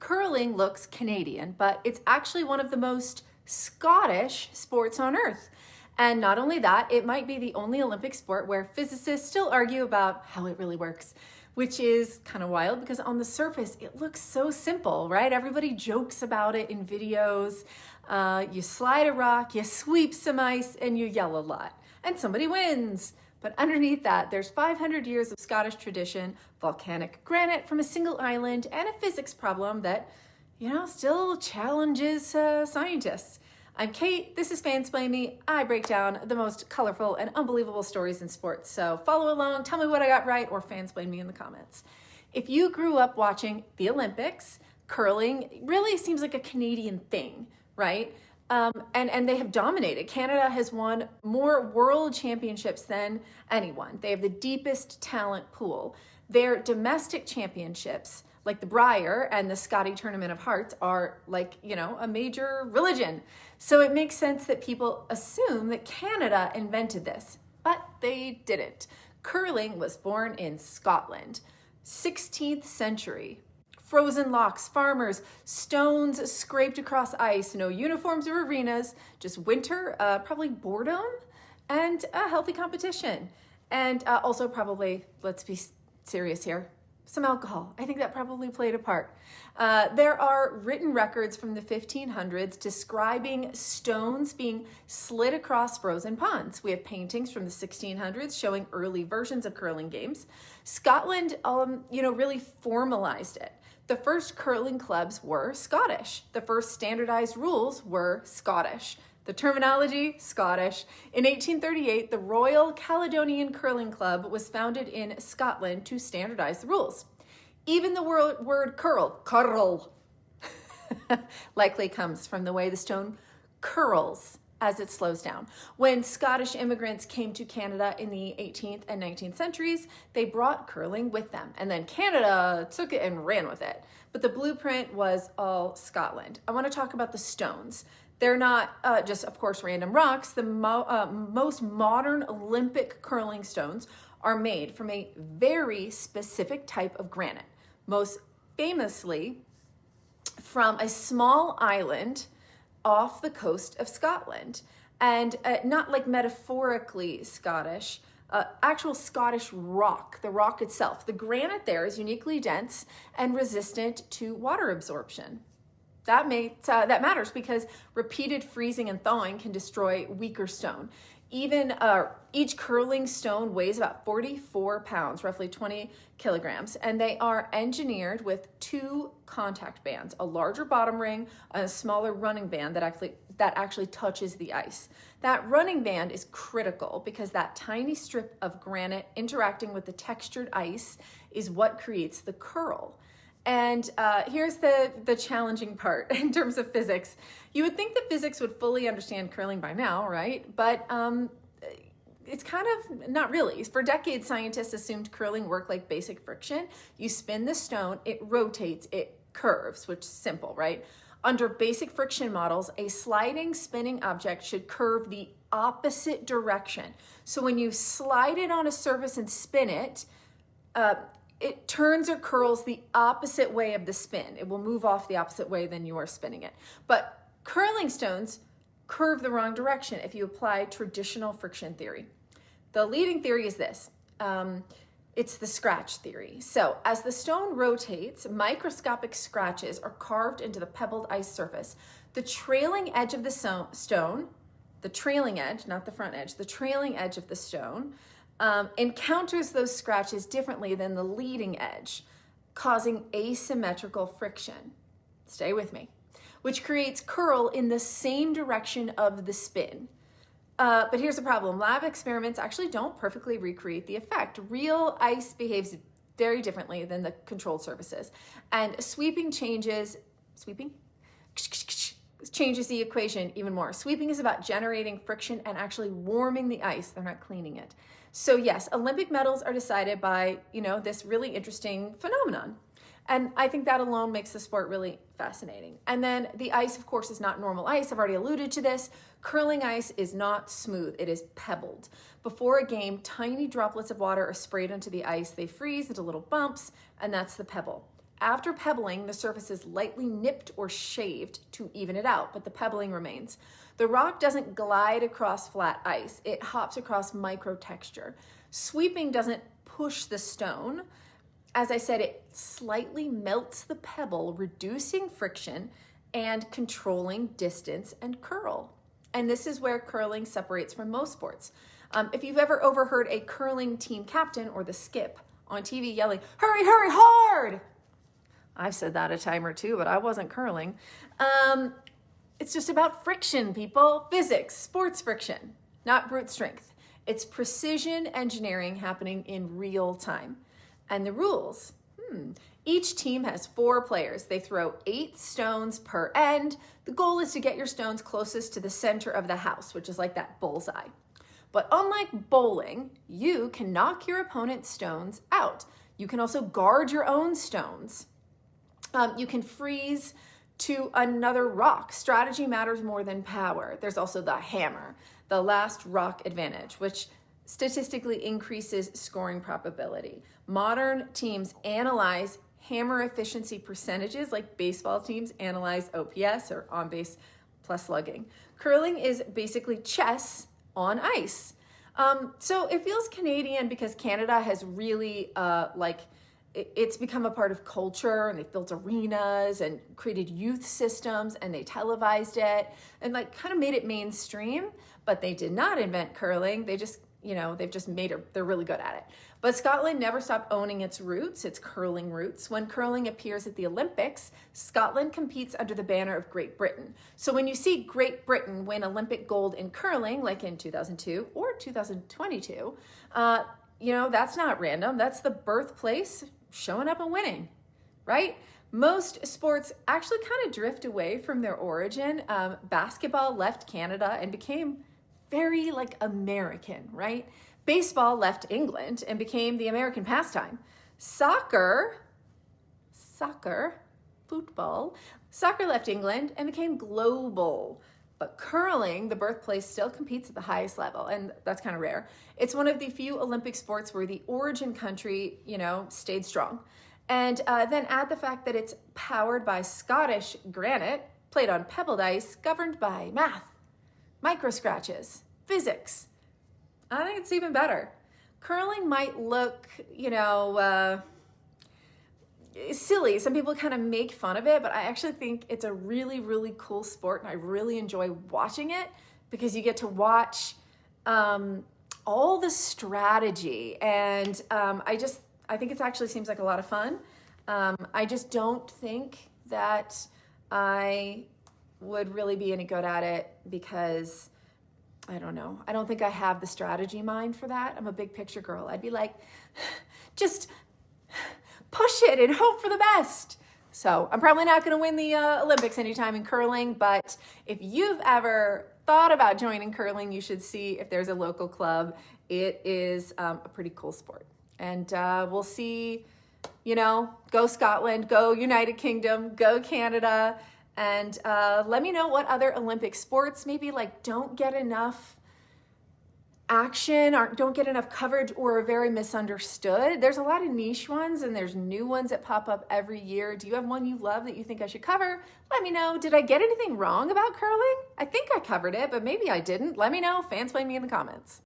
curling looks Canadian, but it's actually one of the most Scottish sports on earth. And not only that, it might be the only Olympic sport where physicists still argue about how it really works, which is kind of wild because on the surface, it looks so simple, right? Everybody jokes about it in videos. You slide a rock, you sweep some ice, and you yell a lot, and somebody wins. But underneath that, there's 500 years of Scottish tradition, volcanic granite from a single island, and a physics problem that, still challenges scientists. I'm Kate, this is Fansplain Me. I break down the most colorful and unbelievable stories in sports. So follow along, tell me what I got right, or fansplain me in the comments. If you grew up watching the Olympics, curling really seems like a Canadian thing, right? And they have dominated. Canada has won more world championships than anyone. They have the deepest talent pool. Their domestic championships, like the Brier and the Scottie Tournament of Hearts, are like, a major religion. So it makes sense that people assume that Canada invented this, but they didn't. Curling was born in Scotland, 16th century. Frozen locks, farmers, stones scraped across ice, no uniforms or arenas, just winter, probably boredom, and a healthy competition. And also probably, let's be serious here, some alcohol. I think that probably played a part. There are written records from the 1500s describing stones being slid across frozen ponds. We have paintings from the 1600s showing early versions of curling games. Scotland, really formalized it. The first curling clubs were Scottish. The first standardized rules were Scottish. The terminology, Scottish. In 1838, the Royal Caledonian Curling Club was founded in Scotland to standardize the rules. Even the word curl, likely comes from the way the stone curls as it slows down. When Scottish immigrants came to Canada in the 18th and 19th centuries, they brought curling with them. And then Canada took it and ran with it. But the blueprint was all Scotland. I want to talk about the stones. They're not just, of course, random rocks. The most modern Olympic curling stones are made from a very specific type of granite, most famously from a small island off the coast of Scotland. And not like metaphorically Scottish, actual Scottish rock, the rock itself. The granite there is uniquely dense and resistant to water absorption. That matters because repeated freezing and thawing can destroy weaker stone. Even each curling stone weighs about 44 pounds, roughly 20 kilograms, and they are engineered with two contact bands, a larger bottom ring and a smaller running band that actually touches the ice. That running band is critical because that tiny strip of granite interacting with the textured ice is what creates the curl. And here's the challenging part in terms of physics. You would think that physics would fully understand curling by now, right? But it's kind of not really. For decades, scientists assumed curling worked like basic friction. You spin the stone, it rotates, it curves, which is simple, right? Under basic friction models, a sliding, spinning object should curve the opposite direction. So when you slide it on a surface and spin it, it turns or curls the opposite way of the spin. It will move off the opposite way than you are spinning it. But curling stones curve the wrong direction if you apply traditional friction theory. The leading theory is this. It's the scratch theory. So as the stone rotates, microscopic scratches are carved into the pebbled ice surface. The trailing edge of the stone, the trailing edge, not the front edge, the trailing edge of the stone, encounters those scratches differently than the leading edge, causing asymmetrical friction. Stay with me. Which creates curl in the same direction of the spin. But here's the problem. Lab experiments actually don't perfectly recreate the effect. Real ice behaves very differently than the controlled surfaces. And sweeping changes the equation even more. Sweeping is about generating friction and actually warming the ice. They're not cleaning it. So yes, Olympic medals are decided by, this really interesting phenomenon. And I think that alone makes the sport really fascinating. And then the ice, of course, is not normal ice. I've already alluded to this. Curling ice is not smooth. It is pebbled. Before a game, tiny droplets of water are sprayed onto the ice. They freeze into little bumps, and that's the pebble. after pebbling, the surface is lightly nipped or shaved to even it out, but the pebbling remains. The rock doesn't glide across flat ice. It hops across microtexture. Sweeping doesn't push the stone. As I said, it slightly melts the pebble, reducing friction and controlling distance and curl. And this is where curling separates from most sports. If you've ever overheard a curling team captain or the skip on TV yelling, "Hurry, hurry, hard!" I've said that a time or two, but I wasn't curling. It's just about friction, people. Physics, sports friction, not brute strength. It's precision engineering happening in real time. And the rules, each team has 4 players. They throw 8 stones per end. The goal is to get your stones closest to the center of the house, which is like that bullseye. But unlike bowling, you can knock your opponent's stones out. You can also guard your own stones. You can freeze to another rock. Strategy matters more than power. There's also the hammer, the last rock advantage, which statistically increases scoring probability. Modern teams analyze hammer efficiency percentages like baseball teams analyze OPS or on base plus slugging. Curling is basically chess on ice. So it feels Canadian because Canada has really it's become a part of culture, and they've built arenas and created youth systems, and they televised it and kind of made it mainstream, but they did not invent curling. They just, they've just made it, they're really good at it. But Scotland never stopped owning its roots, its curling roots. When curling appears at the Olympics, Scotland competes under the banner of Great Britain. So when you see Great Britain win Olympic gold in curling, like in 2002 or 2022, that's not random. That's the birthplace showing up and winning, right? Most sports actually kind of drift away from their origin. Basketball left Canada and became very American, right? Baseball left England and became the American pastime. Soccer left England and became global. But curling, the birthplace, still competes at the highest level, and that's kind of rare. It's one of the few Olympic sports where the origin country, stayed strong. And then add the fact that it's powered by Scottish granite, played on pebbled ice, governed by math, micro scratches, physics. I think it's even better. Curling might look, silly. Some people kind of make fun of it, but I actually think it's a really, really cool sport, and I really enjoy watching it because you get to watch all the strategy, and I think it actually seems like a lot of fun. I just don't think that I would really be any good at it because I don't know. I don't think I have the strategy mind for that. I'm a big picture girl. I'd be like, just push it and hope for the best. So I'm probably not going to win the Olympics anytime in curling, but if you've ever thought about joining curling, you should see if there's a local club. It is a pretty cool sport. And we'll see, go Scotland, go United Kingdom, go Canada, and let me know what other Olympic sports maybe don't get enough action or don't get enough coverage or are very misunderstood. There's a lot of niche ones and there's new ones that pop up every year. Do you have one you love that you think I should cover? Let me know. Did I get anything wrong about curling? I think I covered it, but maybe I didn't. Let me know. Fansplain me in the comments.